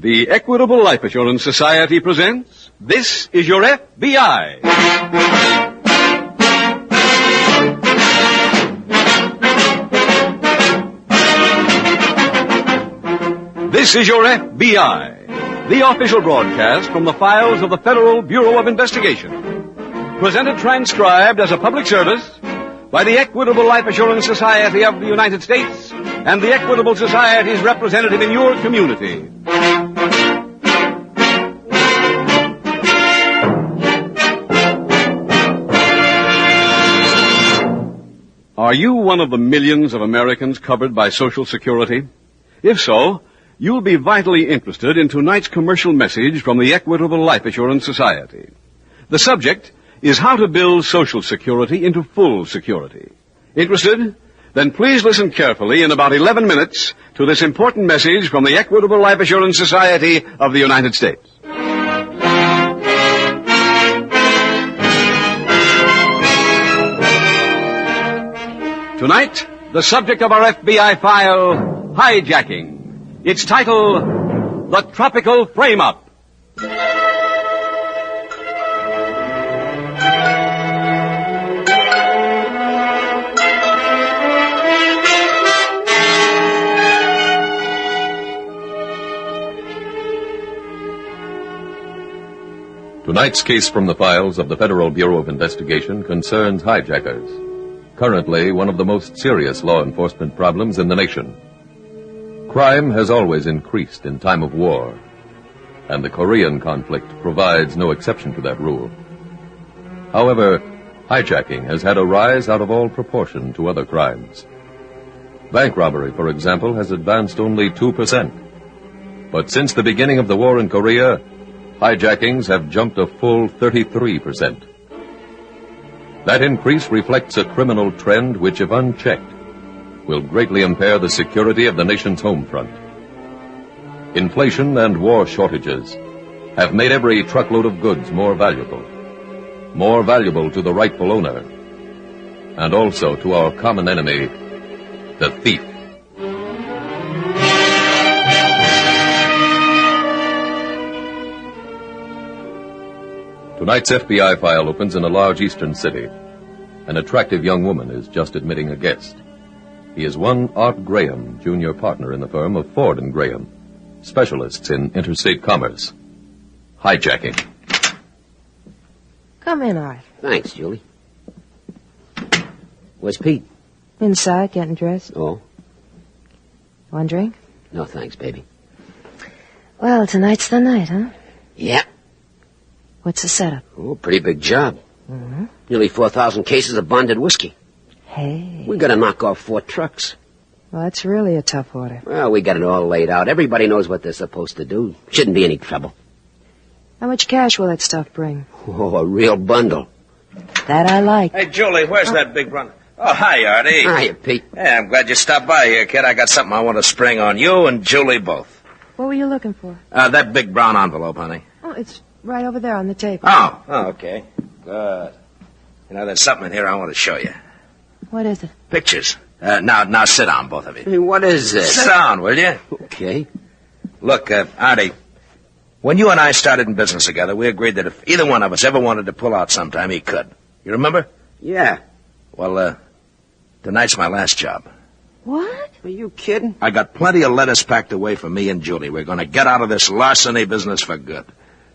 The Equitable Life Assurance Society presents This is Your F.B.I. This is Your F.B.I., the official broadcast from the files of the Federal Bureau of Investigation. Presented transcribed as a public service by the Equitable Life Assurance Society of the United States and the Equitable Society's representative in your community. Are you one of the millions of Americans covered by Social Security? If so, you'll be vitally interested in tonight's commercial message from the Equitable Life Assurance Society. The subject is how to build Social Security into full security. Interested? Then please listen carefully in about 11 minutes to this important message from the Equitable Life Assurance Society of the United States. Tonight, the subject of our FBI file, hijacking. Its title, The Tropical Frame-Up. Tonight's case from the files of the Federal Bureau of Investigation concerns hijackers, currently one of the most serious law enforcement problems in the nation. Crime has always increased in time of war, and the Korean conflict provides no exception to that rule. However, hijacking has had a rise out of all proportion to other crimes. Bank robbery, for example, has advanced only 2%. But since the beginning of the war in Korea, hijackings have jumped a full 33%. That increase reflects a criminal trend which, if unchecked, will greatly impair the security of the nation's home front. Inflation and war shortages have made every truckload of goods more valuable to the rightful owner, and also to our common enemy, the thief. Tonight's FBI file opens in a large eastern city. An attractive young woman is just admitting a guest. He is one Art Graham, junior partner in the firm of Ford & Graham, specialists in interstate commerce. Hijacking. Come in, Art. Thanks, Julie. Where's Pete? Inside, getting dressed. Oh? Want a drink? No, thanks, baby. Well, tonight's the night, huh? Yeah. What's the setup? Oh, pretty big job. Mm-hmm. Nearly 4,000 cases of bonded whiskey. Hey. We gotta knock off 4 trucks. Well, that's really a tough order. Well, we got it all laid out. Everybody knows what they're supposed to do. Shouldn't be any trouble. How much cash will that stuff bring? Oh, a real bundle. That I like. Hey, Julie, where's that big run? Oh, hi, Artie. Hiya, Pete. Hey, I'm glad you stopped by here, kid. I got something I want to spring on you and Julie both. What were you looking for? That big brown envelope, honey. Oh, it's right over there on the table. Oh, okay. Good. You know, there's something in here I want to show you. What is it? Pictures. Now sit down, both of you. Hey, what is this? Sit down, will you? Okay. Look, Artie, when you and I started in business together, we agreed that if either one of us ever wanted to pull out sometime, he could. You remember? Yeah. Well, tonight's my last job. What? Are you kidding? I got plenty of lettuce packed away for me and Julie. We're going to get out of this larceny business for good.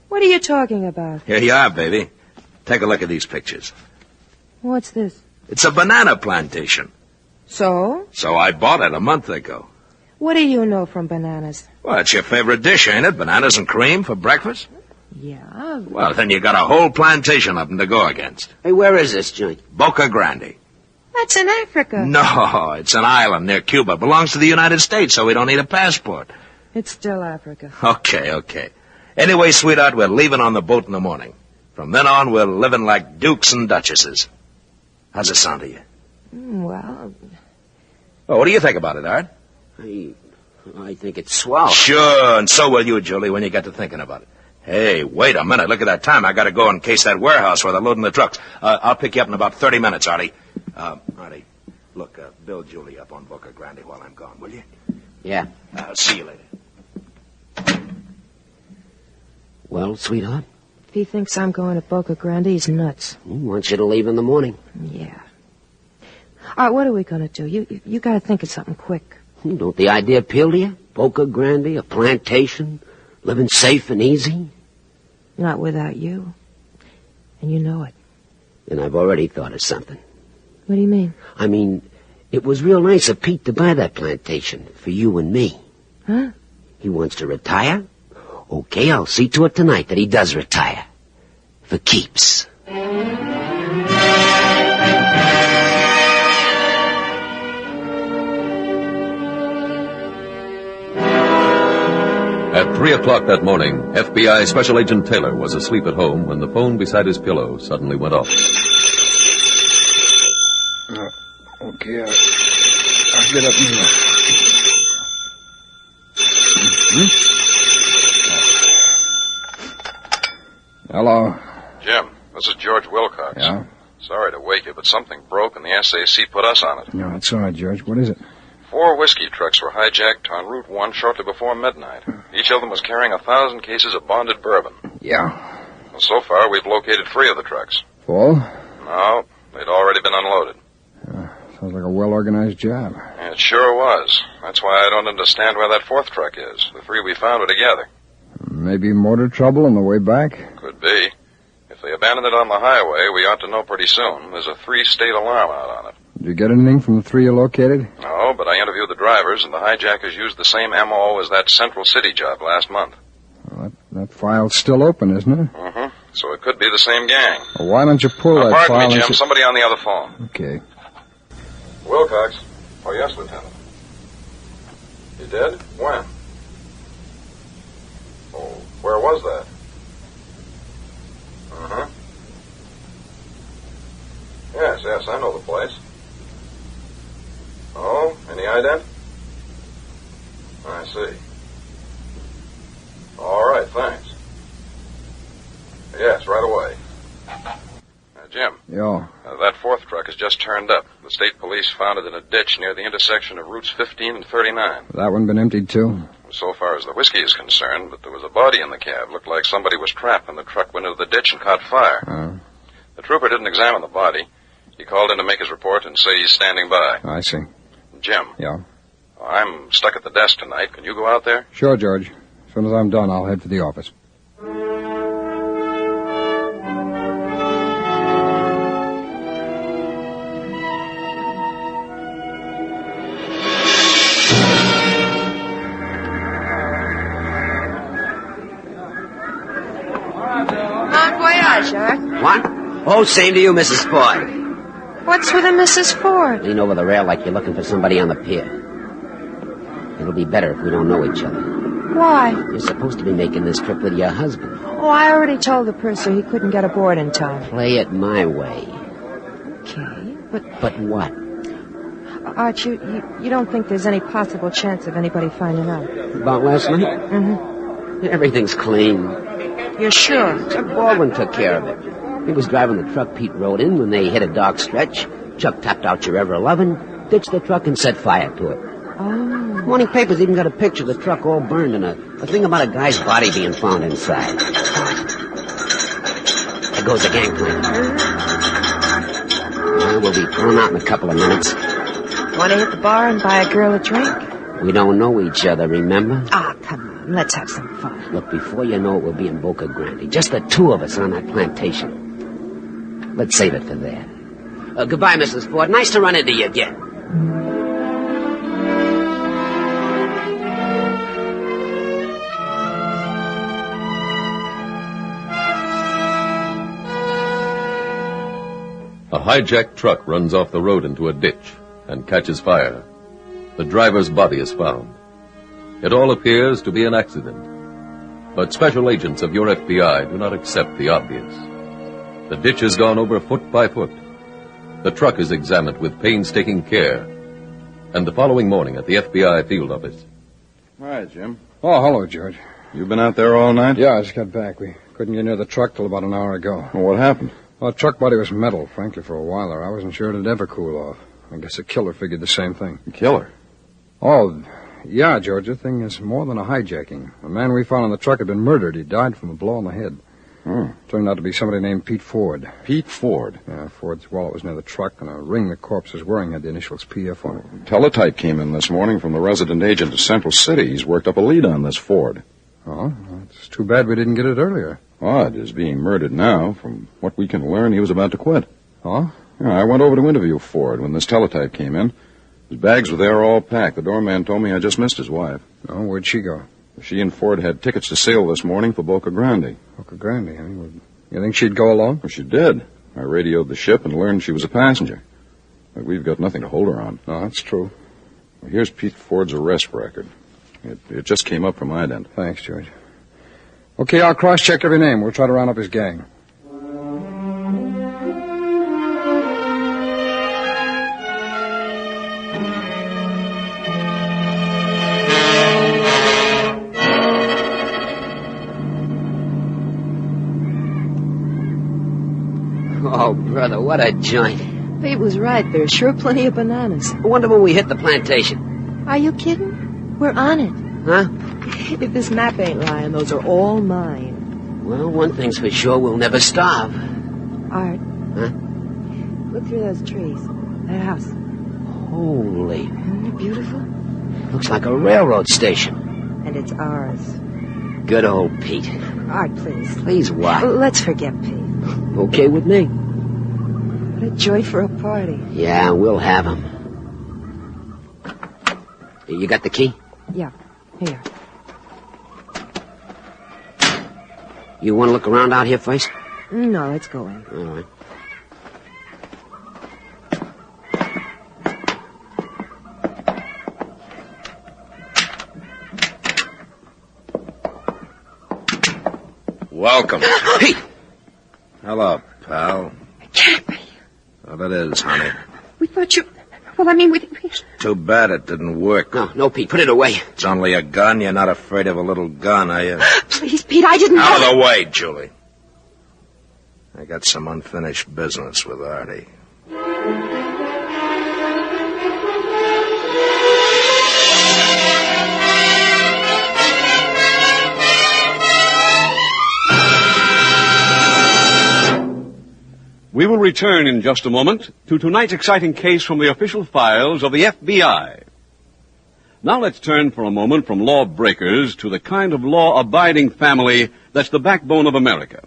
What are you talking about? Here you are, baby. Take a look at these pictures. What's this? It's a banana plantation. So? So I bought it a month ago. What do you know from bananas? Well, it's your favorite dish, ain't it? Bananas and cream for breakfast? Yeah. Well, then you got a whole plantation of them to go against. Hey, where is this joint? Boca Grande. That's in Africa. No, it's an island near Cuba. Belongs to the United States, so we don't need a passport. It's still Africa. Okay. Anyway, sweetheart, we're leaving on the boat in the morning. From then on, we're living like dukes and duchesses. How's it sound to you? Well... Oh, what do you think about it, Art? I think it's swell. Sure, and so will you, Julie, when you get to thinking about it. Hey, wait a minute. Look at that time. I got to go and case that warehouse where they're loading the trucks. I'll pick you up in about 30 minutes, Artie. Artie, look, build Julie up on Boca Grande while I'm gone, will you? Yeah. See you later. Well, sweetheart? If he thinks I'm going to Boca Grande, he's nuts. He wants you to leave in the morning. Yeah. All right, what are we going to do? You got to think of something quick. Don't the idea appeal to you? Boca Grande, a plantation, living safe and easy? Not without you. And you know it. And I've already thought of something. What do you mean? I mean, it was real nice of Pete to buy that plantation for you and me. Huh? He wants to retire? Okay, I'll see to it tonight that he does retire. For keeps. At 3 o'clock that morning, FBI Special Agent Taylor was asleep at home when the phone beside his pillow suddenly went off. Okay, I'll get up now. Hello. Jim, this is George Wilcox. Yeah? Sorry to wake you, but something broke and the SAC put us on it. No, it's all right, George. What is it? 4 whiskey trucks were hijacked on Route 1 shortly before midnight. Each of them was carrying 1,000 cases of bonded bourbon. Yeah. Well, so far, we've located 3 of the trucks. Full? No, they'd already been unloaded. Sounds like a well-organized job. It sure was. That's why I don't understand where that 4th truck is. The 3 we found were together. Maybe motor trouble on the way back? Could be. If they abandoned it on the highway, we ought to know pretty soon. There's a 3-state alarm out on it. Did you get anything from the 3 you located? No, but I interviewed the drivers, and the hijackers used the same M.O. as that Central City job last month. Well, that file's still open, isn't it? Mm-hmm. So it could be the same gang. Well, why don't you pull that file? Pardon me, Jim. Somebody on the other phone. Okay. Wilcox. Oh, yes, Lieutenant. You did? When? Oh, where was that? Uh-huh. Yes, I know the place. Oh, any ident? I see. All right, thanks. Yes, right away. Jim. Yeah. That 4th truck has just turned up. The state police found it in a ditch near the intersection of routes 15 and 39. That one been emptied, too? So far as the whiskey is concerned, but there was a body in the cab. Looked like somebody was trapped when the truck went into the ditch and caught fire. The trooper didn't examine the body. He called in to make his report and say he's standing by. I see. Jim. Yeah? I'm stuck at the desk tonight. Can you go out there? Sure, George. As soon as I'm done, I'll head for the office. Bon voyage, Art. What? Oh, same to you, Mrs. Ford. What's with a Mrs. Ford? Lean over the rail like you're looking for somebody on the pier. It'll be better if we don't know each other. Why? You're supposed to be making this trip with your husband. Oh, I already told the purser he couldn't get aboard in time. Play it my way. Okay, but... But what? Art, you don't think there's any possible chance of anybody finding out? About last night? Mm-hmm. Everything's clean. You're sure? Chuck Baldwin took care of it. He was driving the truck Pete rode in when they hit a dark stretch. Chuck tapped out your ever-11, ditched the truck, and set fire to it. Oh. Morning papers even got a picture of the truck all burned and a thing about a guy's body being found inside. There goes the gangplank. Well, we'll be pulling out in a couple of minutes. Want to hit the bar and buy a girl a drink? We don't know each other, remember? Ah, come on. Let's have some fun. Look, before you know it, we'll be in Boca Grande. Just the 2 of us on that plantation. Let's save it for there. Goodbye, Mrs. Ford. Nice to run into you again. A hijacked truck runs off the road into a ditch and catches fire. The driver's body is found. It all appears to be an accident. But special agents of your F.B.I. do not accept the obvious. The ditch is gone over foot by foot. The truck is examined with painstaking care. And the following morning at the F.B.I. field office. Hi, Jim. Oh, hello, George. You been out there all night? Yeah, I just got back. We couldn't get near the truck till about an hour ago. Well, what happened? Well, the truck body was metal. Frankly, for a while there, I wasn't sure it'd ever cool off. I guess the killer figured the same thing. Killer? Oh, Yeah, George, the thing is more than a hijacking. The man we found in the truck had been murdered. He died from a blow on the head. Oh. Turned out to be somebody named Pete Ford. Pete Ford? Yeah, Ford's wallet was near the truck, and a ring the corpse was wearing had the initials PF on it. Teletype came in this morning from the resident agent of Central City. He's worked up a lead on this Ford. Oh, well, it's too bad we didn't get it earlier. Odd is being murdered now. From what we can learn, he was about to quit. Oh? Yeah, I went over to interview Ford when this teletype came in. His bags were there all packed. The doorman told me I just missed his wife. Oh, where'd she go? She and Ford had tickets to sail this morning for Boca Grande. Boca Grande, eh? Well, you think she'd go along? Well, she did. I radioed the ship and learned she was a passenger. But we've got nothing to hold her on. No, that's true. Well, here's Pete Ford's arrest record. It just came up from ident. Thanks, George. Okay, I'll cross-check every name. We'll try to round up his gang. Oh, brother, what a joint. Pete was right. There's sure plenty of bananas. I wonder when we hit the plantation. Are you kidding? We're on it. Huh? If this map ain't lying, those are all mine. Well, one thing's for sure, we'll never starve. Art. Huh? Look through those trees. That house. Holy. Isn't it beautiful? Looks like a railroad station. And it's ours. Good old Pete. Art, please. Please what? Let's forget Pete. Okay with me. What a joy for a party. Yeah, we'll have him. You got the key? Yeah. Here. You want to look around out here first? No, let's go in. All right. Welcome. Pete! Hello, pal. It can't be. Well, it is, honey. We thought you... Well, I mean, we... Too bad it didn't work. No, Pete, put it away. It's only a gun. You're not afraid of a little gun, are you? Please, Pete, I didn't know... Out of the way, Julie. I got some unfinished business with Artie. We will return in just a moment to tonight's exciting case from the official files of the F.B.I. Now let's turn for a moment from lawbreakers to the kind of law-abiding family that's the backbone of America.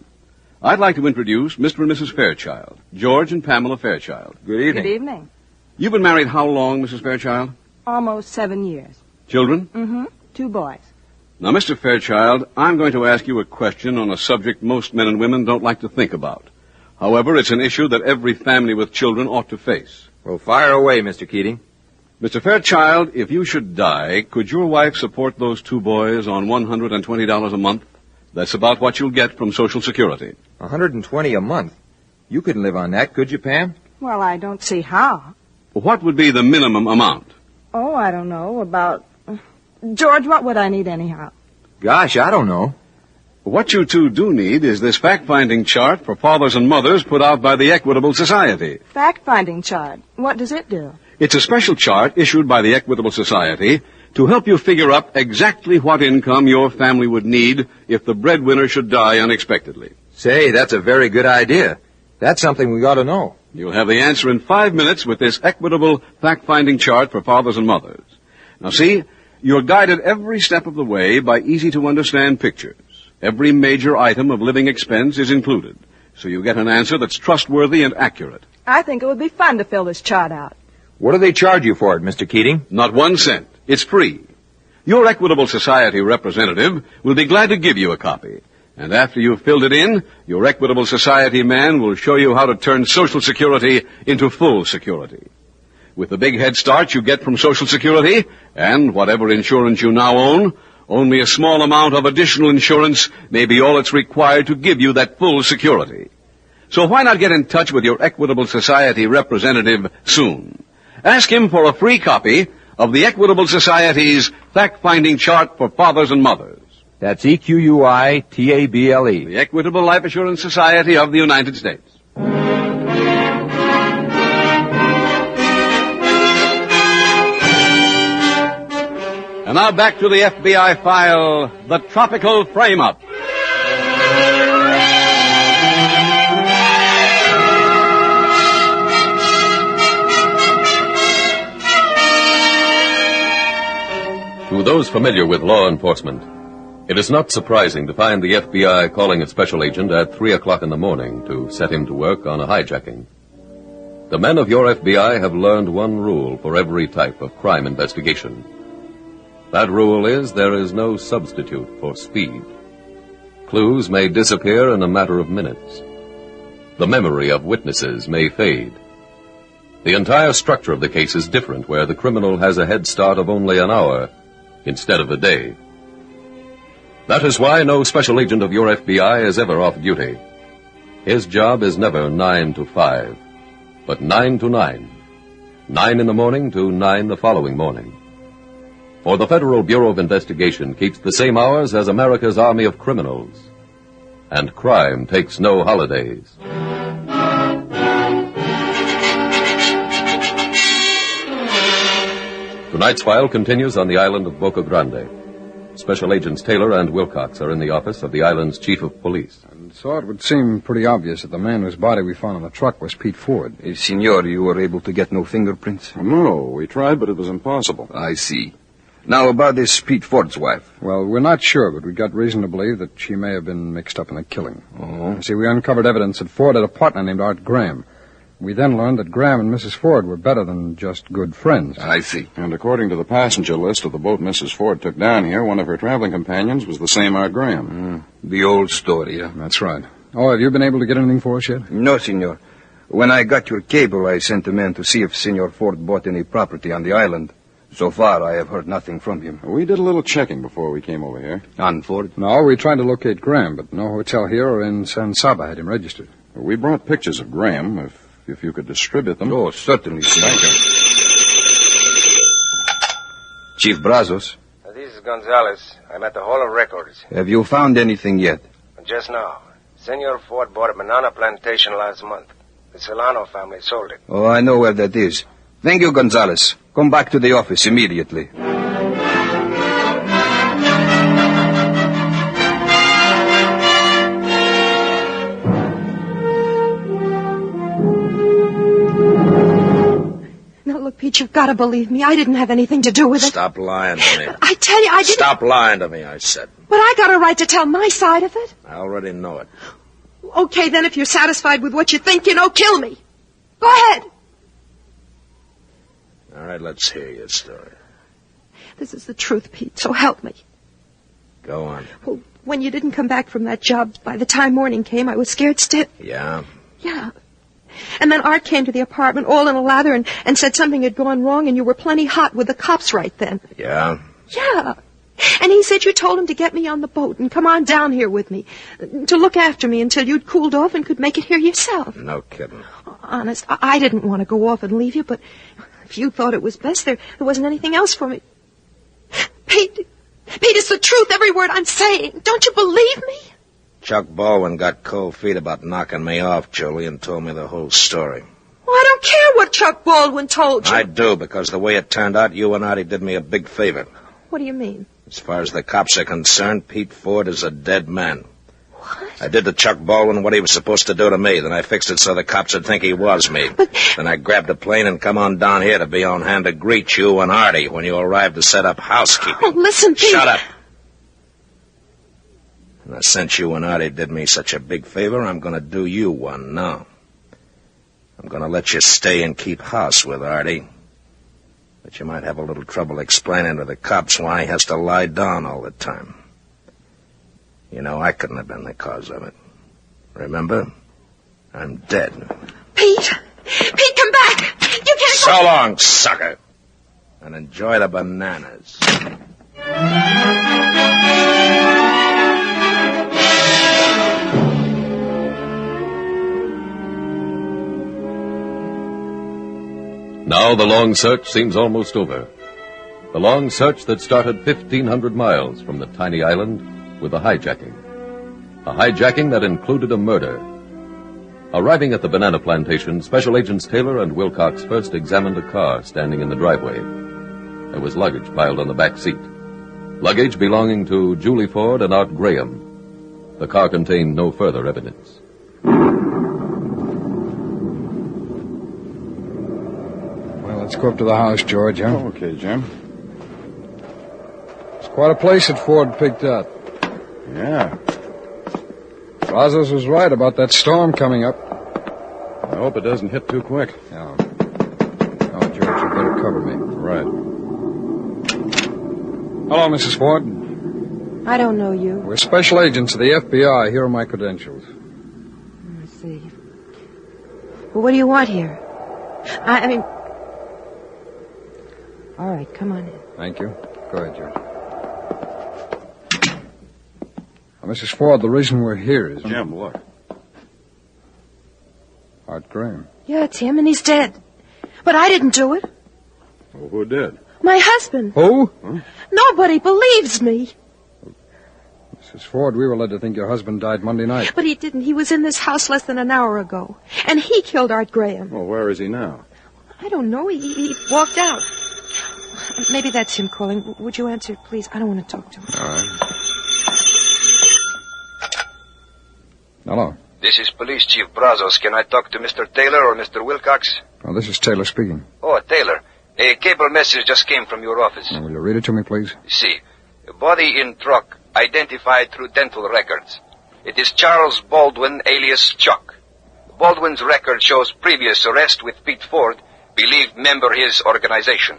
I'd like to introduce Mr. and Mrs. Fairchild, George and Pamela Fairchild. Good evening. Good evening. You've been married how long, Mrs. Fairchild? Almost 7 years. Children? Mm-hmm. 2 boys. Now, Mr. Fairchild, I'm going to ask you a question on a subject most men and women don't like to think about. However, it's an issue that every family with children ought to face. Well, fire away, Mr. Keating. Mr. Fairchild, if you should die, could your wife support those 2 boys on $120 a month? That's about what you'll get from Social Security. $120 a month. You couldn't live on that, could you, Pam? Well, I don't see how. What would be the minimum amount? Oh, I don't know. About... George, what would I need anyhow? Gosh, I don't know. What you 2 do need is this fact-finding chart for fathers and mothers put out by the Equitable Society. Fact-finding chart. What does it do? It's a special chart issued by the Equitable Society to help you figure up exactly what income your family would need if the breadwinner should die unexpectedly. Say, that's a very good idea. That's something we ought to know. You'll have the answer in 5 minutes with this Equitable fact-finding chart for fathers and mothers. Now see, you're guided every step of the way by easy-to-understand pictures. Every major item of living expense is included, so you get an answer that's trustworthy and accurate. I think it would be fun to fill this chart out. What do they charge you for it, Mr. Keating? Not 1 cent. It's free. Your Equitable Society representative will be glad to give you a copy. And after you've filled it in, your Equitable Society man will show you how to turn Social Security into full security. With the big head start you get from Social Security, and whatever insurance you now own, only a small amount of additional insurance may be all that's required to give you that full security. So why not get in touch with your Equitable Society representative soon? Ask him for a free copy of the Equitable Society's fact-finding chart for fathers and mothers. That's EQUITABLE. The Equitable Life Assurance Society of the United States. And now back to the FBI file, The Tropical Frame-Up. To those familiar with law enforcement, it is not surprising to find the FBI calling a special agent at 3 o'clock in the morning to set him to work on a hijacking. The men of your FBI have learned one rule for every type of crime investigation. That rule is there is no substitute for speed. Clues may disappear in a matter of minutes. The memory of witnesses may fade. The entire structure of the case is different where the criminal has a head start of only an hour instead of a day. That is why no special agent of your FBI is ever off duty. His job is never 9 to 5, but 9 to 9. 9 in the morning to 9 the following morning. For the Federal Bureau of Investigation keeps the same hours as America's army of criminals. And crime takes no holidays. Tonight's file continues on the island of Boca Grande. Special Agents Taylor and Wilcox are in the office of the island's chief of police. And so it would seem pretty obvious that the man whose body we found in the truck was Pete Ford. Senor, you were able to get no fingerprints? No, we tried, but it was impossible. I see. Now, about this Pete Ford's wife. Well, we're not sure, but we got reason to believe that she may have been mixed up in the killing. Oh. See, we uncovered evidence that Ford had a partner named Art Graham. We then learned that Graham and Mrs. Ford were better than just good friends. I see. And according to the passenger list of the boat Mrs. Ford took down here, one of her traveling companions was the same Art Graham. The old story, yeah? That's right. Oh, have you been able to get anything for us yet? No, senor. When I got your cable, I sent a man to see if Senor Ford bought any property on the island. So far, I have heard nothing from him. We did a little checking before we came over here. On Ford? No, we tried to locate Graham, but no hotel here or in San Saba had him registered. We brought pictures of Graham, if you could distribute them. Oh, certainly, senor. Thank you. Chief Brazos. This is Gonzalez. I'm at the Hall of Records. Have you found anything yet? Just now. Senor Ford bought a banana plantation last month. The Solano family sold it. Oh, I know where that is. Thank you, Gonzalez. Come back to the office immediately. Now, look, Pete, you've got to believe me. I didn't have anything to do with it. Stop lying to me. But I tell you, I didn't... Stop lying to me, I said. But I got a right to tell my side of it. I already know it. Okay, then, if you're satisfied with what you think, kill me. Go ahead. All right, let's hear your story. This is the truth, Pete, so help me. Go on. Well, when you didn't come back from that job, by the time morning came, I was scared stiff. Yeah? Yeah. And then Art came to the apartment all in a lather and said something had gone wrong and you were plenty hot with the cops right then. Yeah? Yeah. And he said you told him to get me on the boat and come on down here with me, to look after me until you'd cooled off and could make it here yourself. No kidding. Honest, I didn't want to go off and leave you, but if you thought it was best, there wasn't anything else for me. Pete, it's the truth, every word I'm saying. Don't you believe me? Chuck Baldwin got cold feet about knocking me off, Julie, and told me the whole story. Well, I don't care what Chuck Baldwin told you. I do, because the way it turned out, you and Artie did me a big favor. What do you mean? As far as the cops are concerned, Pete Ford is a dead man. What? I did to Chuck Baldwin what he was supposed to do to me. Then I fixed it so the cops would think he was me. But... Then I grabbed a plane and come on down here to be on hand to greet you and Artie when you arrived to set up housekeeping. Oh, listen, Pete. Shut up. And since you and Artie did me such a big favor, I'm going to do you one now. I'm going to let you stay and keep house with Artie. But you might have a little trouble explaining to the cops why he has to lie down all the time. You know, I couldn't have been the cause of it. Remember? I'm dead. Pete, come back! You can't So long, sucker! And enjoy the bananas. Now the long search seems almost over. The long search that started 1,500 miles from the tiny island with a hijacking. A hijacking that included a murder. Arriving at the banana plantation, Special Agents Taylor and Wilcox first examined a car standing in the driveway. There was luggage piled on the back seat. Luggage belonging to Julie Ford and Art Graham. The car contained no further evidence. Well, let's go up to the house, George, huh? Oh, okay, Jim. It's quite a place that Ford picked up. Yeah. Brazos was right about that storm coming up. I hope it doesn't hit too quick. No. Oh, George, you better cover me. Right. Hello, Mrs. Ford. I don't know you. We're special agents of the F.B.I. Here are my credentials. I see. Well, what do you want here? I mean... All right, come on in. Thank you. Go ahead, George. Mrs. Ford, the reason we're here is... Jim, look. Art Graham. Yeah, it's him, and he's dead. But I didn't do it. Well, who did? My husband. Who? Huh? Nobody believes me. Mrs. Ford, we were led to think your husband died Monday night. But he didn't. He was in this house less than an hour ago. And he killed Art Graham. Well, where is he now? I don't know. He walked out. Maybe that's him calling. Would you answer, please? I don't want to talk to him. All right. Hello. This is Police Chief Brazos. Can I talk to Mr. Taylor or Mr. Wilcox? Oh, this is Taylor speaking. Oh, Taylor. A cable message just came from your office. Now, will you read it to me, please? See. A body in truck identified through dental records. It is Charles Baldwin, alias Chuck. Baldwin's record shows previous arrest with Pete Ford, believed member his organization.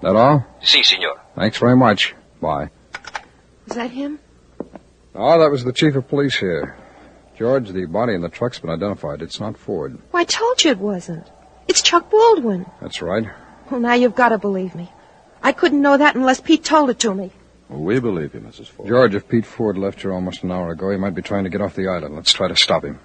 That all? Si, senor. Thanks very much. Bye. Is that him? Oh, that was the chief of police here. George, the body in the truck's been identified. It's not Ford. Well, I told you it wasn't. It's Chuck Baldwin. That's right. Well, now you've got to believe me. I couldn't know that unless Pete told it to me. Well, we believe you, Mrs. Ford. George, if Pete Ford left here almost an hour ago, he might be trying to get off the island. Let's try to stop him.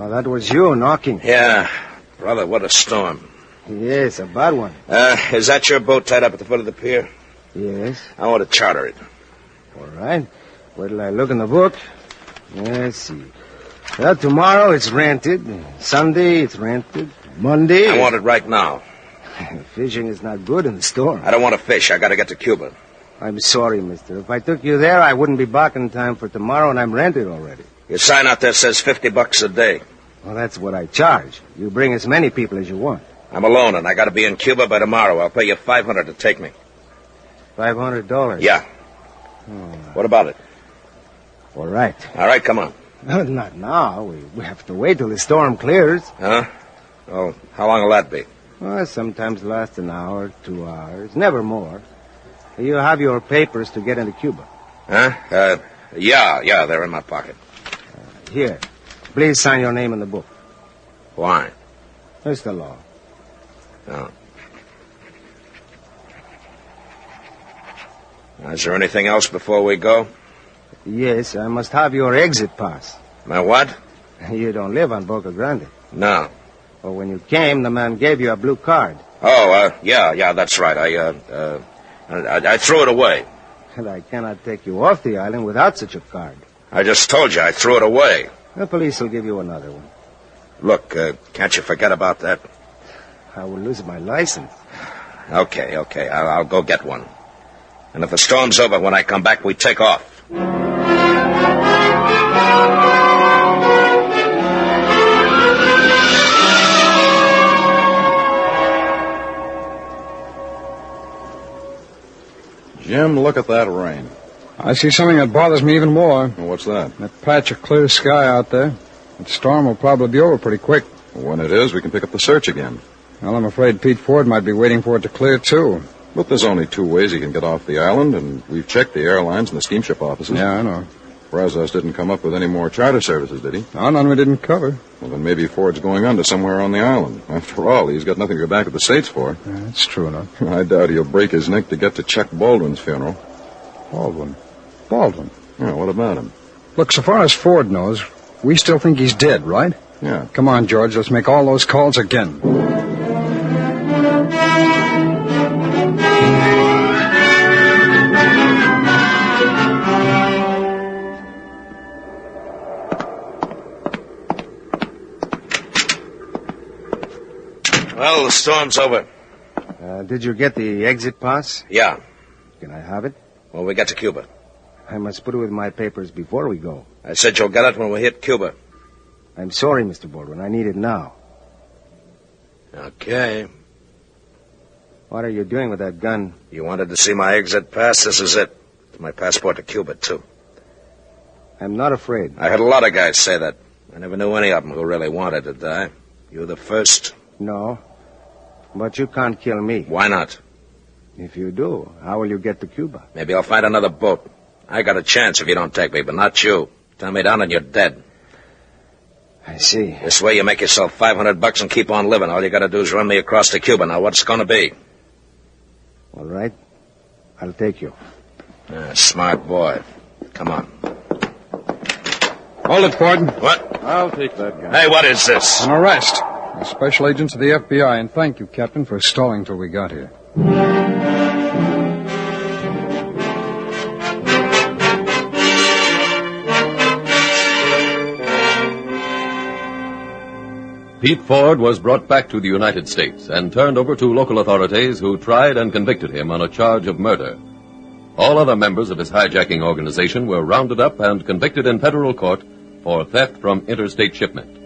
That was you knocking. Yeah. Brother, what a storm. Yes, a bad one. Is that your boat tied up at the foot of the pier? Yes. I want to charter it. All right. Wait till I look in the book. Let's see. Well, tomorrow it's rented. Sunday it's rented. Monday... I want it right now. Fishing is not good in the storm. I don't want to fish. I got to get to Cuba. I'm sorry, mister. If I took you there, I wouldn't be back in time for tomorrow, and I'm rented already. Your sign out there says $50 a day. Well, that's what I charge. You bring as many people as you want. I'm alone, and I got to be in Cuba by tomorrow. I'll pay you $500 to take me. $500? Yeah. Oh. What about it? All right. All right, come on. No, not now. We have to wait till the storm clears. Huh? Oh, how long will that be? Well, sometimes lasts an hour, 2 hours, never more. You have your papers to get into Cuba. Huh? Yeah, they're in my pocket. Here. Please sign your name in the book. Why? It's the law. Oh. Is there anything else before we go? Yes, I must have your exit pass. My what? You don't live on Boca Grande. No. Well, when you came, the man gave you a blue card. Oh, yeah, that's right. I threw it away. And I cannot take you off the island without such a card. I just told you I threw it away. The police will give you another one. Look, can't you forget about that? I will lose my license. Okay. I'll go get one. And if the storm's over when I come back, we take off. Jim, look at that rain. I see something that bothers me even more. Well, what's that? That patch of clear sky out there. The storm will probably be over pretty quick. Well, when it is, we can pick up the search again. Well, I'm afraid Pete Ford might be waiting for it to clear, too. But there's only 2 ways he can get off the island, and we've checked the airlines and the steamship offices. Yeah, I know. Brazos didn't come up with any more charter services, did he? No, none we didn't cover. Well, then maybe Ford's going under somewhere on the island. After all, he's got nothing to go back to the States for. Yeah, that's true enough. I doubt he'll break his neck to get to Chuck Baldwin's funeral. Baldwin? Yeah, what about him? Look, so far as Ford knows, We still think he's dead, right? Yeah. Come on, George. Let's make all those calls again. Well, the storm's over. Did you get the exit pass? Yeah. Can I have it? When we get to Cuba. I must put it with my papers before we go. I said you'll get it when we hit Cuba. I'm sorry, Mr. Baldwin. I need it now. Okay. What are you doing with that gun? You wanted to see my exit pass? This is it. It's my passport to Cuba, too. I'm not afraid. I had a lot of guys say that. I never knew any of them who really wanted to die. You the first? No. But you can't kill me. Why not? If you do, how will you get to Cuba? Maybe I'll find another boat. I got a chance if you don't take me, but not you. Turn me down and you're dead. I see. This way you make yourself $500 and keep on living. All you gotta do is run me across to Cuba. Now what's it gonna be? All right. I'll take you. Smart boy. Come on. Hold it, Ford. What? I'll take that gun. Hey, what is this? An arrest. The special agents of the F.B.I., and thank you, Captain, for stalling till we got here. Pete Ford was brought back to the United States and turned over to local authorities who tried and convicted him on a charge of murder. All other members of his hijacking organization were rounded up and convicted in federal court for theft from interstate shipment.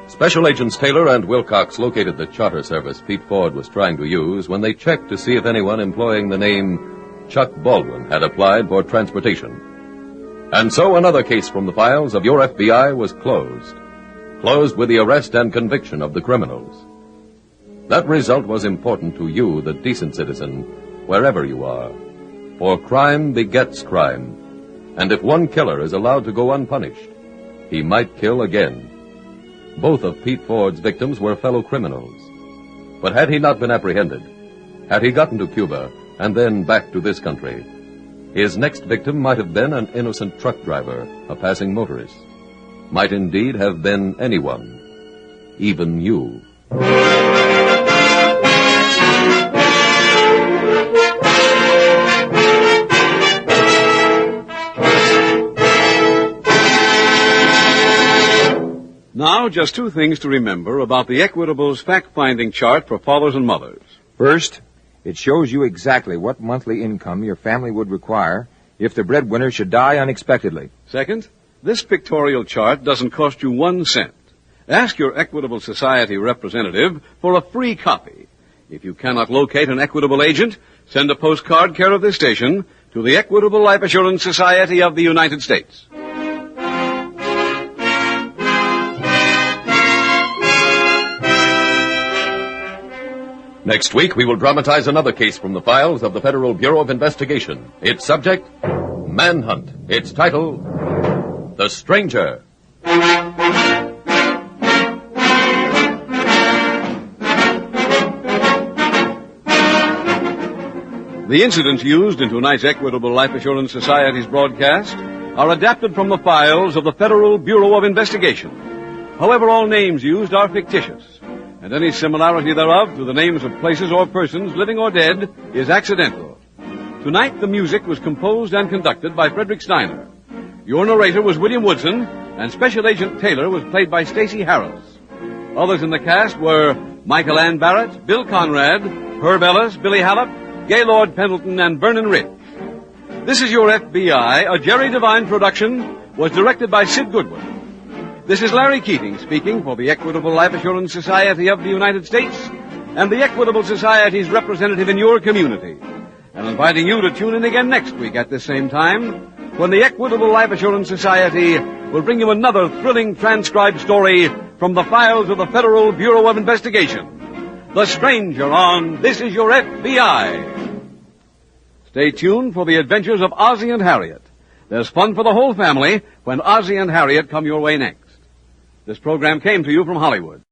Special Agents Taylor and Wilcox located the charter service Pete Ford was trying to use when they checked to see if anyone employing the name Chuck Baldwin had applied for transportation. And so another case from the files of your F.B.I. was closed. Closed with the arrest and conviction of the criminals. That result was important to you, the decent citizen, wherever you are. For crime begets crime. And if one killer is allowed to go unpunished, he might kill again. Both of Pete Ford's victims were fellow criminals. But had he not been apprehended, had he gotten to Cuba and then back to this country, his next victim might have been an innocent truck driver, a passing motorist. Might indeed have been anyone, even you. Now, just two things to remember about the Equitable's fact-finding chart for fathers and mothers. First, it shows you exactly what monthly income your family would require if the breadwinner should die unexpectedly. Second, this pictorial chart doesn't cost you 1 cent. Ask your Equitable Society representative for a free copy. If you cannot locate an Equitable agent, send a postcard care of this station to the Equitable Life Assurance Society of the United States. Next week, we will dramatize another case from the files of the Federal Bureau of Investigation. Its subject, Manhunt. Its title, The Stranger. The incidents used in tonight's Equitable Life Assurance Society's broadcast are adapted from the files of the Federal Bureau of Investigation. However, all names used are fictitious, and any similarity thereof to the names of places or persons, living or dead, is accidental. Tonight, the music was composed and conducted by Frederick Steiner. Your narrator was William Woodson, and Special Agent Taylor was played by Stacy Harris. Others in the cast were Michael Ann Barrett, Bill Conrad, Herb Ellis, Billy Hallop, Gaylord Pendleton, and Vernon Rich. This Is Your F.B.I., a Jerry Devine production, was directed by Sid Goodwin. This is Larry Keating speaking for the Equitable Life Assurance Society of the United States and the Equitable Society's representative in your community, and inviting you to tune in again next week at this same time when the Equitable Life Assurance Society will bring you another thrilling transcribed story from the files of the Federal Bureau of Investigation. The Stranger on This Is Your F.B.I. Stay tuned for the adventures of Ozzie and Harriet. There's fun for the whole family when Ozzie and Harriet come your way next. This program came to you from Hollywood.